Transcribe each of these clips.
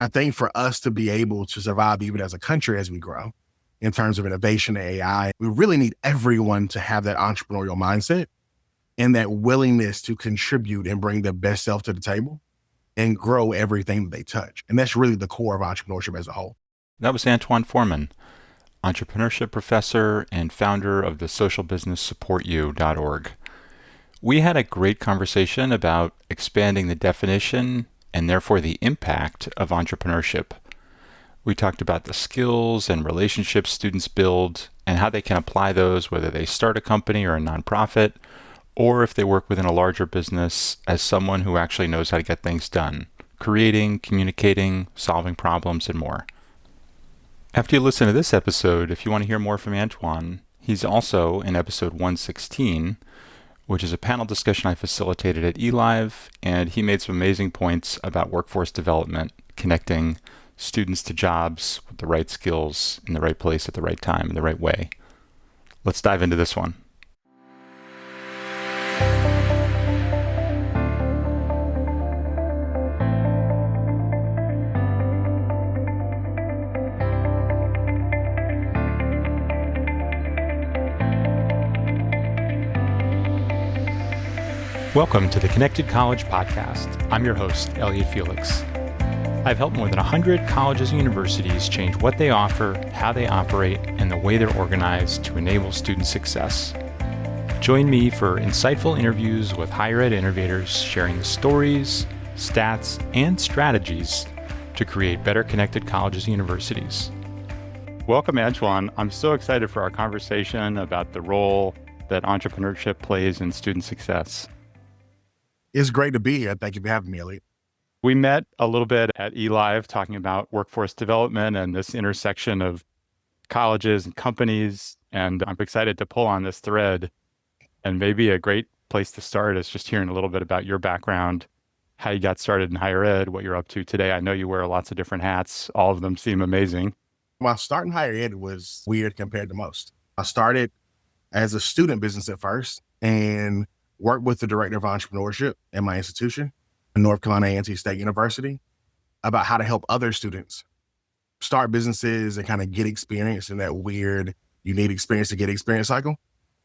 I think for us to be able to survive even as a country as we grow in terms of innovation and AI, we really need everyone to have that entrepreneurial mindset and that willingness to contribute and bring their best self to the table and grow everything that they touch. And that's really the core of entrepreneurship as a whole. That was Antwon Foreman, entrepreneurship professor and founder of the socialbusinesssupportyou.org. We had a great conversation about expanding the definition and therefore the impact of entrepreneurship. We talked about the skills and relationships students build and how they can apply those whether they start a company or a nonprofit, or if they work within a larger business as someone who actually knows how to get things done, creating, communicating, solving problems, and more. After you listen to this episode, if you want to hear more from Antwon, he's also in episode 116, which is a panel discussion I facilitated at eLive, and he made some amazing points about workforce development, connecting students to jobs with the right skills in the right place at the right time in the right way. Let's dive into this one. Welcome to the Connected College Podcast. I'm your host, Elliot Felix. I've helped more than 100 colleges and universities change what they offer, how they operate, and the way they're organized to enable student success. Join me for insightful interviews with higher ed innovators sharing the stories, stats, and strategies to create better connected colleges and universities. Welcome, Antwon. I'm so excited for our conversation about the role that entrepreneurship plays in student success. It's great to be here. Thank you for having me, Elliot. We met a little bit at eLive talking about workforce development and this intersection of colleges and companies, and I'm excited to pull on this thread. And maybe a great place to start is just hearing a little bit about your background, how you got started in higher ed, what you're up to today. I know you wear lots of different hats. All of them seem amazing. My start in higher ed was weird compared to most. I started as a student business at first and worked with the director of entrepreneurship at my institution, North Carolina A&T State University, about how to help other students start businesses and kind of get experience in that weird, you need experience to get experience cycle.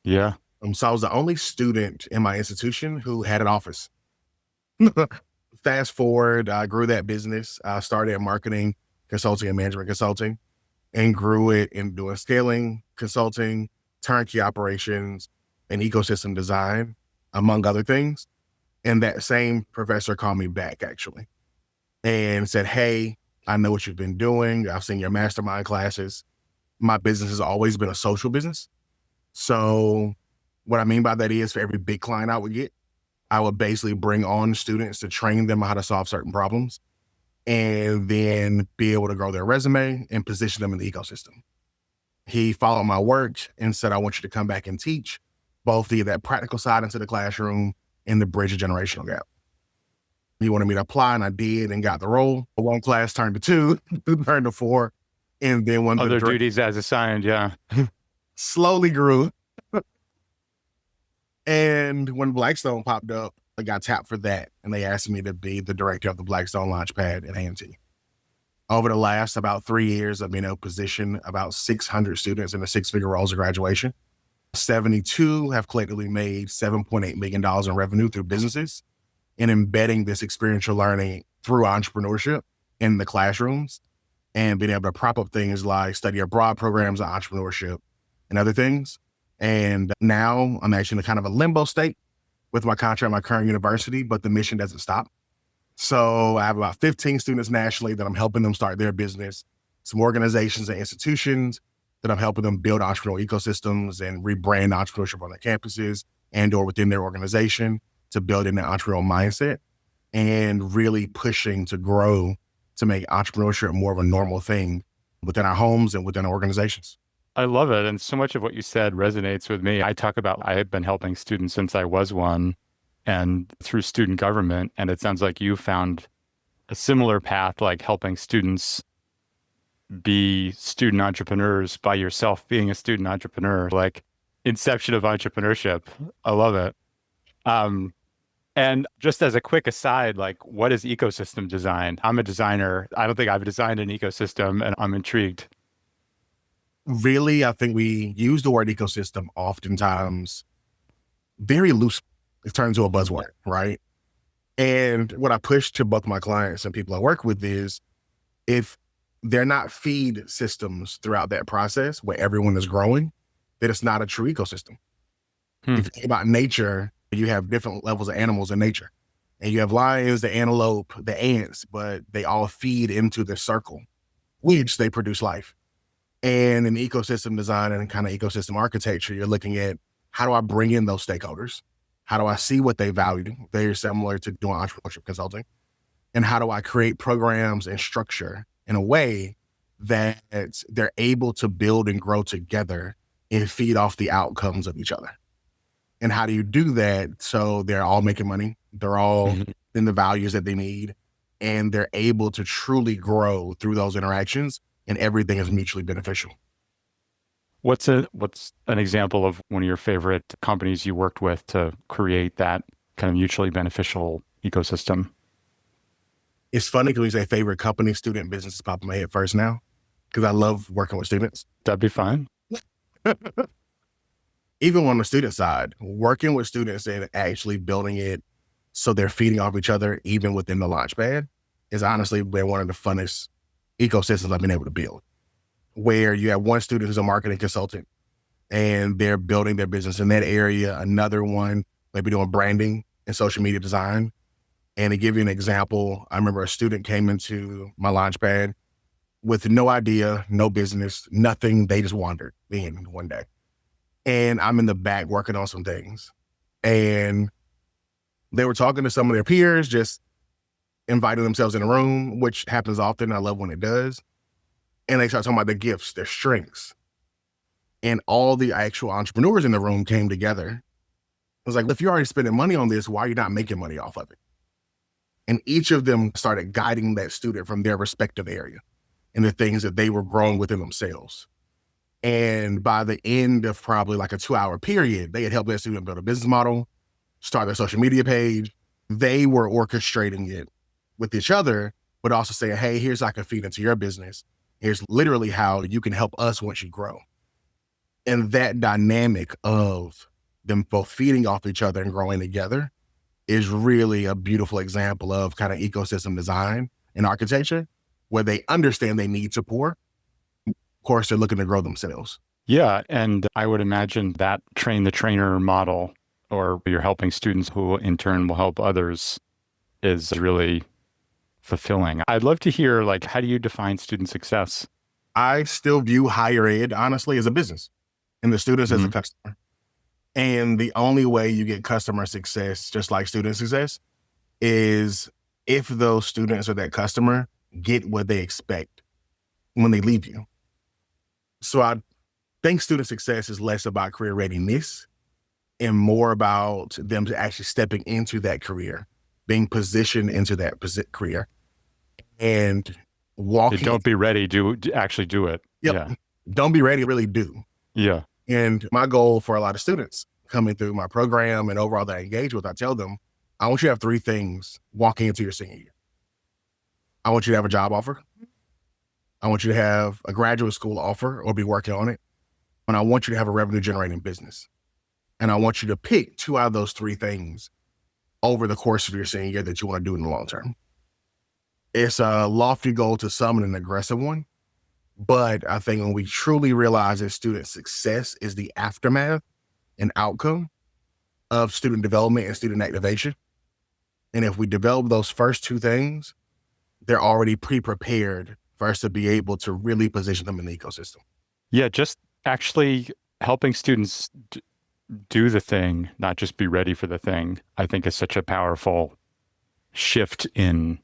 Yeah. So I was the only student in my institution who had an office. Fast forward, I grew that business. I started marketing, consulting, and management consulting, and grew it in doing scaling, consulting, turnkey operations, and ecosystem design, among other things. And that same professor called me back, actually, and said, hey, I know what you've been doing. I've seen your mastermind classes. My business has always been a social business. So what I mean by that is for every big client I would get, I would basically bring on students to train them how to solve certain problems and then be able to grow their resume and position them in the ecosystem. He followed my work and said, I want you to come back and teach both that practical side into the classroom and the bridge a generational gap. He wanted me to apply, and I did and got the role. One class turned to 2, 2 turned to 4, and then one other duties as assigned, yeah. Slowly grew. And when Blackstone popped up, I got tapped for that, and they asked me to be the director of the Blackstone Launchpad at A&T. Over the last about 3 years, I've been able to position about 600 students in the 6-figure roles of graduation. 72 have collectively made $7.8 million in revenue through businesses and embedding this experiential learning through entrepreneurship in the classrooms and being able to prop up things like study abroad programs on entrepreneurship and other things. And now I'm actually in a kind of a limbo state with my contract at my current university, but the mission doesn't stop. So I have about 15 students nationally that I'm helping them start their business, some organizations and institutions that I'm helping them build entrepreneurial ecosystems and rebrand entrepreneurship on their campuses and or within their organization to build in the entrepreneurial mindset and really pushing to grow to make entrepreneurship more of a normal thing within our homes and within our organizations. I love it. And so much of what you said resonates with me. I have been helping students since I was one and through student government. And it sounds like you found a similar path, like helping students be student entrepreneurs by yourself being a student entrepreneur, like inception of entrepreneurship. I love it. And just as a quick aside, like what is ecosystem design? I'm a designer. I don't think I've designed an ecosystem and I'm intrigued. Really, I think we use the word ecosystem oftentimes very loose. It turns into a buzzword, right? And what I push to both my clients and people I work with is if they're not feed systems throughout that process where everyone is growing, then it's not a true ecosystem. Hmm. If you think about nature, you have different levels of animals in nature. And you have lions, the antelope, the ants, but they all feed into the circle, which they produce life. And in ecosystem design and kind of ecosystem architecture, you're looking at how do I bring in those stakeholders? How do I see what they value? They're similar to doing entrepreneurship consulting. And how do I create programs and structure in a way that they're able to build and grow together and feed off the outcomes of each other? And how do you do that so they're all making money? They're all Mhm. in the values that they need, and they're able to truly grow through those interactions, and everything is mutually beneficial. What's an example of one of your favorite companies you worked with to create that kind of mutually beneficial ecosystem? It's funny because we say favorite company, student, business is popping my head first now because I love working with students. That'd be fine. Even on the student side, working with students and actually building it so they're feeding off each other, even within the launchpad, is honestly been one of the funnest ecosystems I've been able to build. Where you have one student who's a marketing consultant and they're building their business in that area, another one maybe doing branding and social media design. And to give you an example, I remember a student came into my launchpad with no idea, no business, nothing. They just wandered in one day. And I'm in the back working on some things. And they were talking to some of their peers, just inviting themselves in a room, which happens often. I love when it does. And they start talking about their gifts, their strengths. And all the actual entrepreneurs in the room came together. I was like, if you're already spending money on this, why are you not making money off of it? And each of them started guiding that student from their respective area and the things that they were growing within themselves. And by the end of probably like a 2-hour period, they had helped that student build a business model, start their social media page. They were orchestrating it with each other, but also saying, hey, here's how I can feed into your business. Here's literally how you can help us once you grow. And that dynamic of them both feeding off each other and growing together is really a beautiful example of kind of ecosystem design and architecture where they understand they need support. Of course, they're looking to grow themselves. Yeah, and I would imagine that train the trainer model, or you're helping students who in turn will help others, is really fulfilling. I'd love to hear, like, how do you define student success? I still view higher ed, honestly, as a business and the students as a Hmm. customer. And the only way you get customer success, just like student success, is if those students or that customer get what they expect when they leave you. So I think student success is less about career readiness and more about them actually stepping into that career, being positioned into that career and walking. Don't be ready, actually do it. Yep. Yeah. Don't be ready, really do. Yeah. And my goal for a lot of students coming through my program and overall that I engage with, I tell them, I want you to have 3 things walking into your senior year. I want you to have a job offer. I want you to have a graduate school offer or be working on it. And I want you to have a revenue generating business. And I want you to pick 2 out of those 3 things over the course of your senior year that you want to do in the long term. It's a lofty goal to some and an aggressive one. But I think when we truly realize that student success is the aftermath and outcome of student development and student activation, and if we develop those first 2 things, they're already pre-prepared for us to be able to really position them in the ecosystem. Yeah. Just actually helping students do the thing, not just be ready for the thing, I think is such a powerful shift in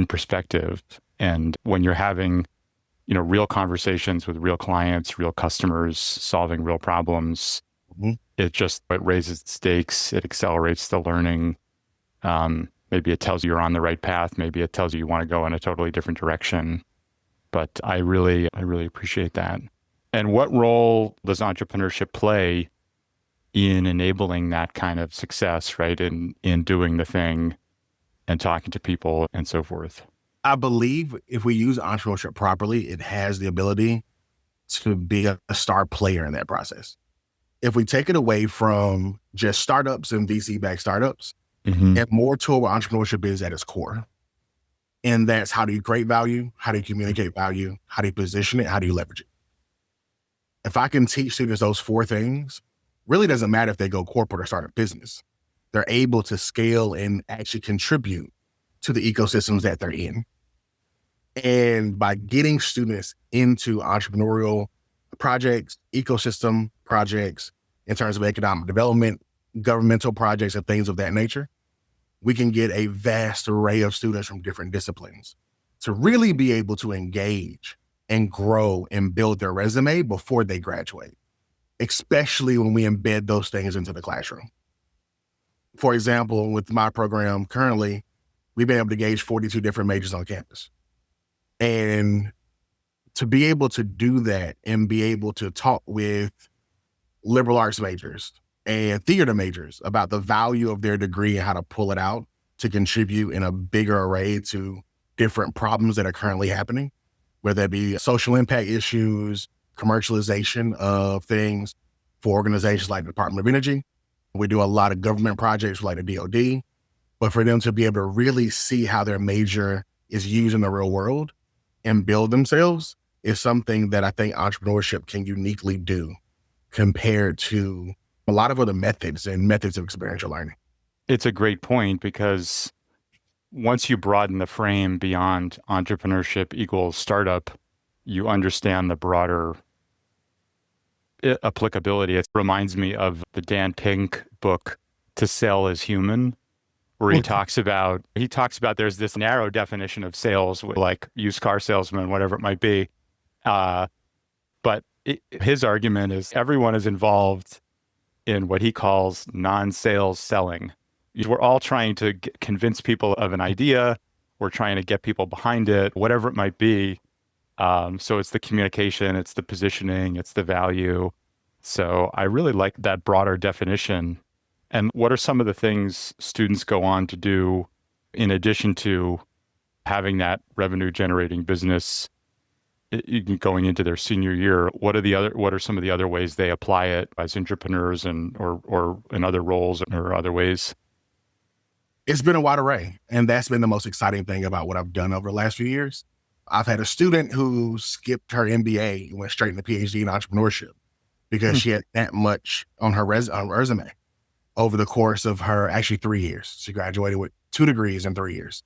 perspective. And when you're having, real conversations with real clients, real customers, solving real problems, Mhm. it raises the stakes, it accelerates the learning. Maybe it tells you you're on the right path. Maybe it tells you want to go in a totally different direction. But I really appreciate that. And what role does entrepreneurship play in enabling that kind of success, right? In doing the thing and talking to people and so forth. I believe if we use entrepreneurship properly, it has the ability to be a star player in that process. If we take it away from just startups and VC-backed startups, and more toward what entrepreneurship is at its core. And that's how do you create value? How do you communicate value? How do you position it? How do you leverage it? If I can teach students those four things, really doesn't matter if they go corporate or start a business. They're able to scale and actually contribute to the ecosystems that they're in. And by getting students into entrepreneurial projects, ecosystem projects, in terms of economic development, governmental projects, and things of that nature, we can get a vast array of students from different disciplines to really be able to engage and grow and build their resume before they graduate, especially when we embed those things into the classroom. For example, with my program currently, we've been able to gauge 42 different majors on campus. And to be able to do that and be able to talk with liberal arts majors and theater majors about the value of their degree and how to pull it out to contribute in a bigger array to different problems that are currently happening, whether it be social impact issues, commercialization of things for organizations like the Department of Energy. We do a lot of government projects like the DoD, but for them to be able to really see how their major is used in the real world and build themselves is something that I think entrepreneurship can uniquely do compared to a lot of other methods and methods of experiential learning. It's a great point because once you broaden the frame beyond entrepreneurship equals startup, you understand the broader applicability. It reminds me of the Dan Pink book, To Sell is Human, where he talks about there's this narrow definition of sales, like used car salesman, whatever it might be. But his argument is everyone is involved in what he calls non-sales selling. We're all trying to convince people of an idea. We're trying to get people behind it, whatever it might be. So it's the communication, it's the positioning, it's the value. So I really like that broader definition. And what are some of the things students go on to do in addition to having that revenue generating business going into their senior year? What are some of the other ways they apply it as entrepreneurs or in other roles or other ways? It's been a wide array, and that's been the most exciting thing about what I've done over the last few years. I've had a student who skipped her MBA and went straight into PhD in entrepreneurship because she had that much on her resume over the course of her actually 3 years. She graduated with 2 degrees in 3 years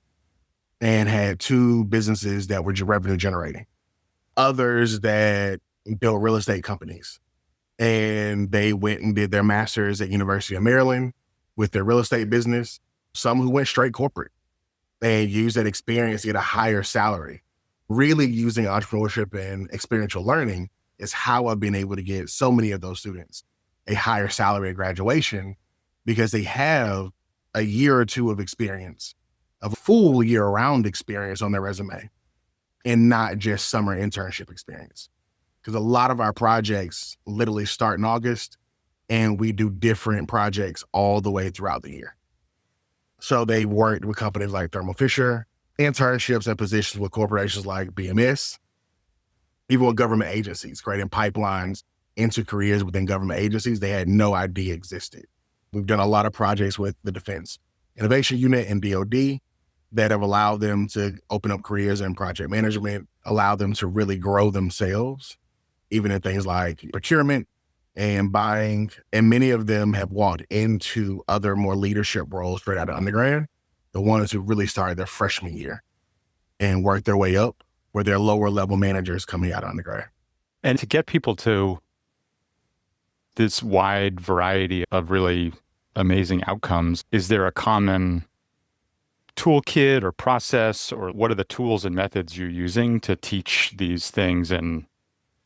and had 2 businesses that were revenue generating. Others that built real estate companies, and they went and did their master's at University of Maryland with their real estate business. Some who went straight corporate and used that experience to get a higher salary. Really using entrepreneurship and experiential learning is how I've been able to get so many of those students a higher salary at graduation because they have a year or 2 of experience, of a full year-round experience on their resume, and not just summer internship experience. Because a lot of our projects literally start in August, and we do different projects all the way throughout the year. So they worked with companies like Thermo Fisher, internships and positions with corporations like BMS, even with government agencies, creating pipelines into careers within government agencies they had no idea existed. We've done a lot of projects with the Defense Innovation Unit and DoD that have allowed them to open up careers in project management, allow them to really grow themselves, even in things like procurement and buying. And many of them have walked into other more leadership roles straight out of undergrad, the ones who really started their freshman year and worked their way up where they're lower level managers coming out of undergrad. And to get people to this wide variety of really amazing outcomes, is there a common toolkit or process, or what are the tools and methods you're using to teach these things and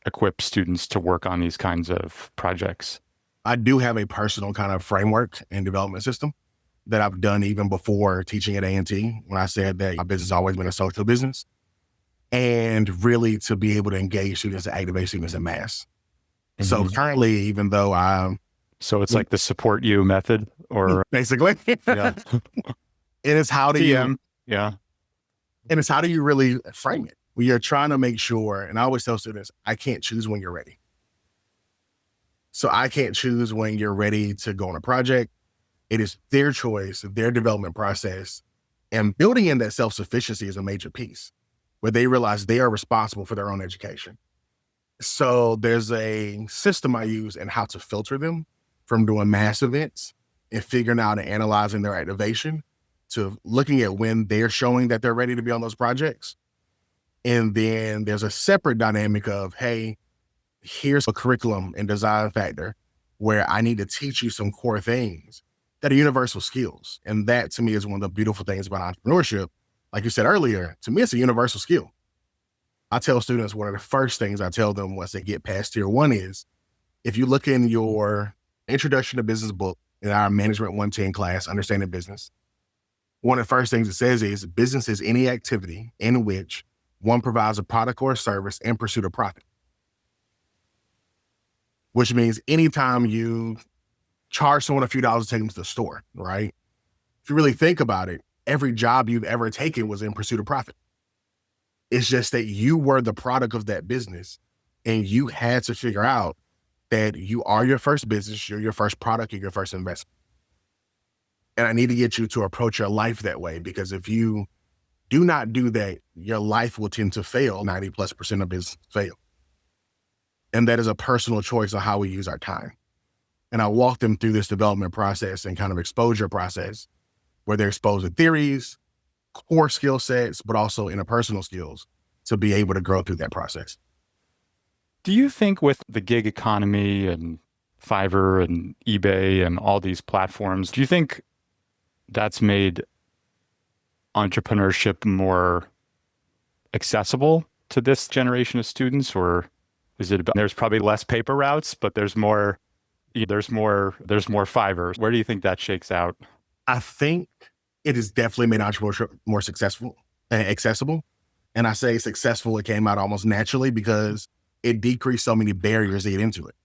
equip students to work on these kinds of projects? I do have a personal kind of framework and development system that I've done even before teaching at A&T, when I said that my business has always been a social business, and really to be able to engage students and activate students in mass. So currently, even though I'm So it's like the support you method, or basically. yeah, And it's how do you, yeah. and it's how do you really frame it? When you're trying to make sure, and I always tell students, I can't choose when you're ready. So I can't choose when you're ready to go on a project. It is their choice, their development process, and building in that self-sufficiency is a major piece where they realize they are responsible for their own education. So there's a system I use in how to filter them from doing mass events and figuring out and analyzing their activation to looking at when they're showing that they're ready to be on those projects. And then there's a separate dynamic of, hey, here's a curriculum and design factor where I need to teach you some core things that are universal skills. And that to me is one of the beautiful things about entrepreneurship. Like you said earlier, to me, it's a universal skill. I tell students one of the first things I tell them once they get past tier one is, if you look in your introduction to business book in our management 110 class, understanding business, one of the first things it says is business is any activity in which one provides a product or a service in pursuit of profit. Which means anytime you charge someone a few dollars to take them to the store, right? If you really think about it, every job you've ever taken was in pursuit of profit. It's just that you were the product of that business and you had to figure out that you are your first business, you're your first product, you're your first investment. And I need to get you to approach your life that way, because if you do not do that, your life will tend to fail. 90+% of business fail. And that is a personal choice on how we use our time. And I walk them through this development process and kind of exposure process where they're exposed to theories, core skill sets, but also interpersonal skills to be able to grow through that process. Do you think with the gig economy and Fiverr and eBay and all these platforms, do you think that's made entrepreneurship more accessible to this generation of students? Or is it about, there's probably less paper routes, but there's more Fiverr? Where do you think that shakes out? I think it has definitely made entrepreneurship more successful and accessible. And I say successful, it came out almost naturally because it decreased so many barriers to get into it,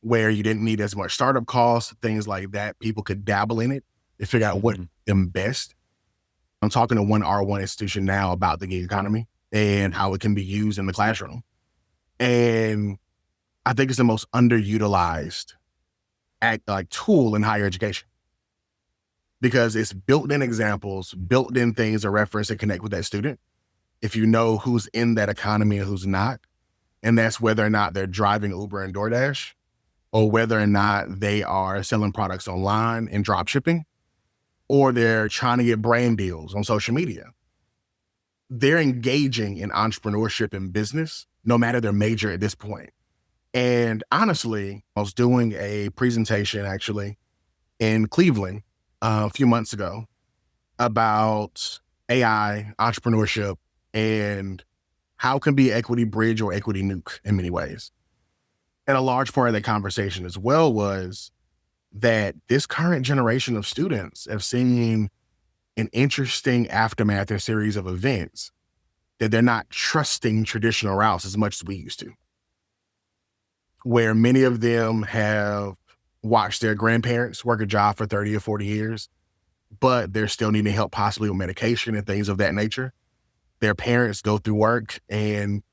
where you didn't need as much startup costs, things like that. People could dabble in it and figure out what them best. I'm talking to one R1 institution now about the gig economy and how it can be used in the classroom. And I think it's the most underutilized tool in higher education, because it's built-in examples, built-in things to reference and connect with that student. If you know who's in that economy and who's not, and that's whether or not they're driving Uber and DoorDash, or whether or not they are selling products online and drop shipping, or they're trying to get brand deals on social media. They're engaging in entrepreneurship and business, no matter their major at this point. And honestly, I was doing a presentation actually in Cleveland a few months ago about AI, entrepreneurship, and how it can be equity bridge or equity nuke in many ways. And a large part of that conversation as well was that this current generation of students have seen an interesting aftermath and series of events that they're not trusting traditional routes as much as we used to, where many of them have watched their grandparents work a job for 30 or 40 years, but they're still needing help possibly with medication and things of that nature. Their parents go through work, and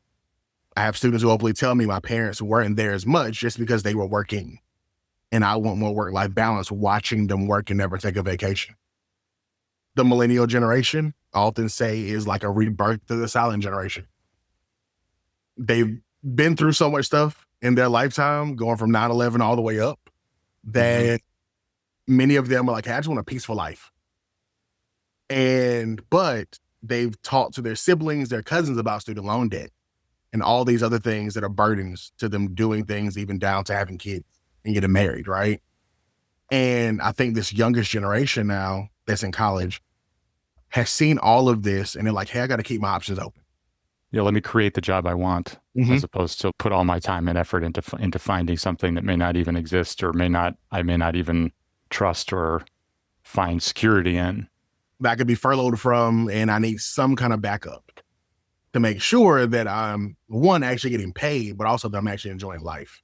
I have students who openly tell me my parents weren't there as much just because they were working. And I want more work-life balance watching them work and never take a vacation. The millennial generation, I often say, is like a rebirth to the silent generation. They've been through so much stuff in their lifetime, going from 9/11 all the way up, that many of them are like, hey, I just want a peaceful life. But they've talked to their siblings, their cousins about student loan debt and all these other things that are burdens to them doing things, even down to having kids and getting married, right? And I think this youngest generation now that's in college has seen all of this, and they're like, hey, I got to keep my options open. Yeah, let me create the job I want, as opposed to put all my time and effort into finding something that may not even exist, or I may not even trust or find security in. That I could be furloughed from, and I need some kind of backup to make sure that I'm, one, actually getting paid, but also that I'm actually enjoying life.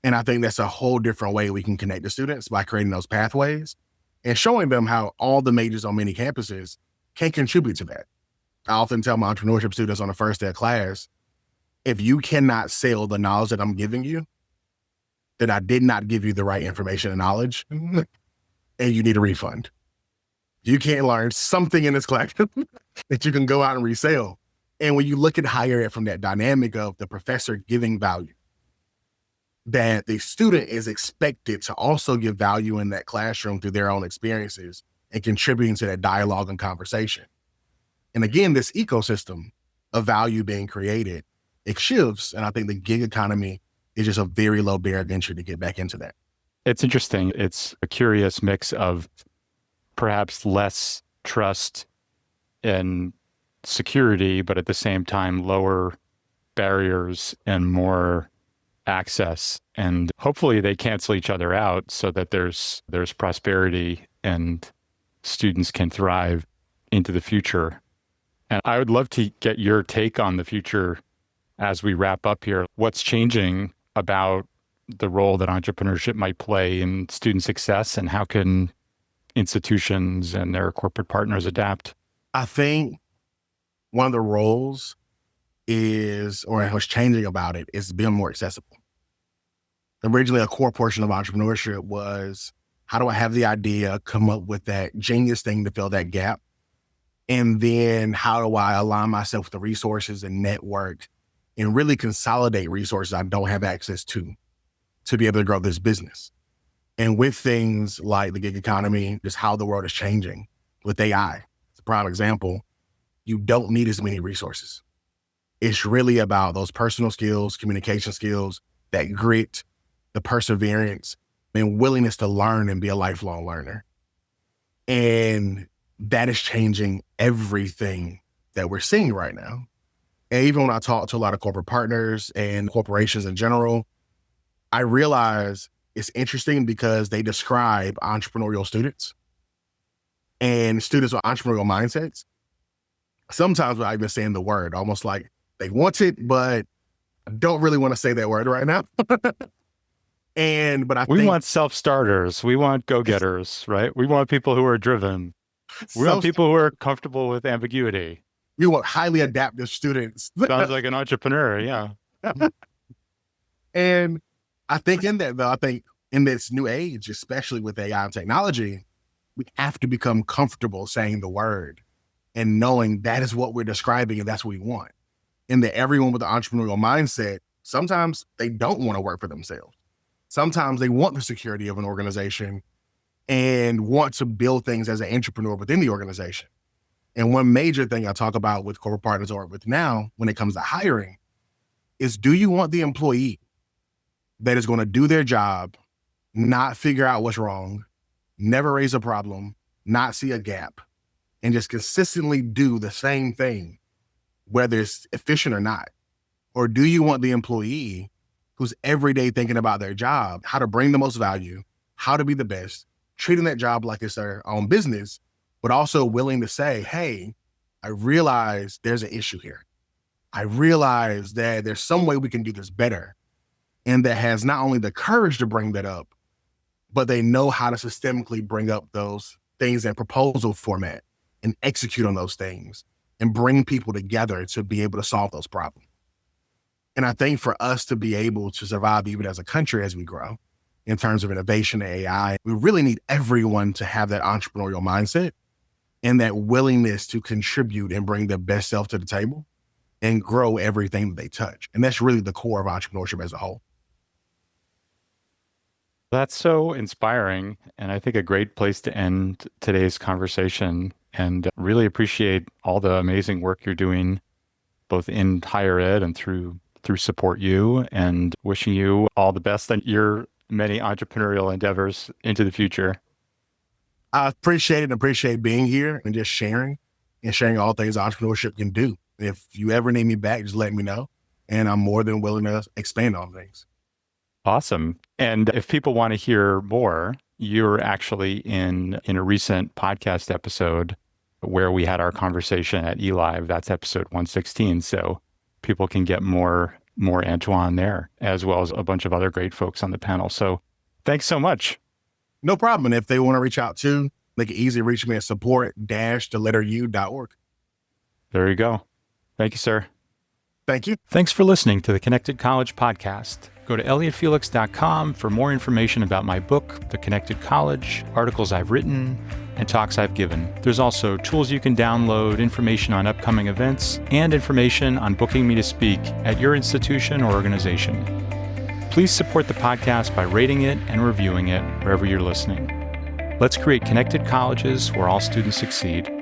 And I think that's a whole different way we can connect to students by creating those pathways and showing them how all the majors on many campuses can contribute to that. I often tell my entrepreneurship students on the first day of class, if you cannot sell the knowledge that I'm giving you, then I did not give you the right information and knowledge, and you need a refund. You can't learn something in this class that you can go out and resell. And when you look at higher ed from that dynamic of the professor giving value, that the student is expected to also give value in that classroom through their own experiences and contributing to that dialogue and conversation. And again, this ecosystem of value being created, it shifts. And I think the gig economy is just a very low barrier of entry to get back into that. It's interesting. It's a curious mix of perhaps less trust and security, but at the same time, lower barriers and more access. And hopefully they cancel each other out so that there's prosperity and students can thrive into the future. And I would love to get your take on the future as we wrap up here. What's changing about the role that entrepreneurship might play in student success, and how can institutions and their corporate partners adapt? I think one of the roles is, or what's changing about it, is being more accessible. Originally, a core portion of entrepreneurship was, how do I have the idea, come up with that genius thing to fill that gap? And then how do I align myself with the resources and network and really consolidate resources I don't have access to be able to grow this business? And with things like the gig economy, just how the world is changing with AI, it's a prime example. You don't need as many resources. It's really about those personal skills, communication skills, that grit, the perseverance, and willingness to learn and be a lifelong learner. And that is changing everything that we're seeing right now. And even when I talk to a lot of corporate partners and corporations in general, I realize it's interesting because they describe entrepreneurial students and students with entrepreneurial mindsets. Sometimes without even saying the word, almost like they want it, but I don't really want to say that word right now. But we want self-starters. We want go-getters, right? We want people who are driven. We want people who are comfortable with ambiguity. We want highly adaptive students. Sounds like an entrepreneur, yeah. And I think in that, though, I think in this new age, especially with AI and technology, we have to become comfortable saying the word and knowing that is what we're describing and that's what we want. And that everyone with the entrepreneurial mindset, sometimes they don't want to work for themselves. Sometimes they want the security of an organization and want to build things as an entrepreneur within the organization. And one major thing I talk about with corporate partners or with now when it comes to hiring is, do you want the employee that is going to do their job, not figure out what's wrong, never raise a problem, not see a gap, and just consistently do the same thing, whether it's efficient or not? Or do you want the employee who's every day thinking about their job, how to bring the most value, how to be the best, treating that job like it's their own business, but also willing to say, hey, I realize there's an issue here. I realize that there's some way we can do this better. And that has not only the courage to bring that up, but they know how to systemically bring up those things in proposal format and execute on those things and bring people together to be able to solve those problems. And I think for us to be able to survive even as a country as we grow in terms of innovation and AI, we really need everyone to have that entrepreneurial mindset and that willingness to contribute and bring their best self to the table and grow everything that they touch. And that's really the core of entrepreneurship as a whole. That's so inspiring, and I think a great place to end today's conversation. And really appreciate all the amazing work you're doing, both in higher ed and through Support U, and wishing you all the best on your many entrepreneurial endeavors into the future. I appreciate it and appreciate being here and just sharing all things entrepreneurship can do. If you ever need me back, just let me know. And I'm more than willing to expand on things. Awesome. And if people want to hear more, you're actually in a recent podcast episode where we had our conversation at eLive. That's episode 116. So people can get more more Antwon there, as well as a bunch of other great folks on the panel. So thanks so much. No problem. And if they want to reach out too, they can easily reach me at support-u.org. There you go. Thank you, sir. Thank you. Thanks for listening to the Connected College podcast. Go to elliottfelix.com for more information about my book, The Connected College, articles I've written, and talks I've given. There's also tools you can download, information on upcoming events, and information on booking me to speak at your institution or organization. Please support the podcast by rating it and reviewing it wherever you're listening. Let's create connected colleges where all students succeed.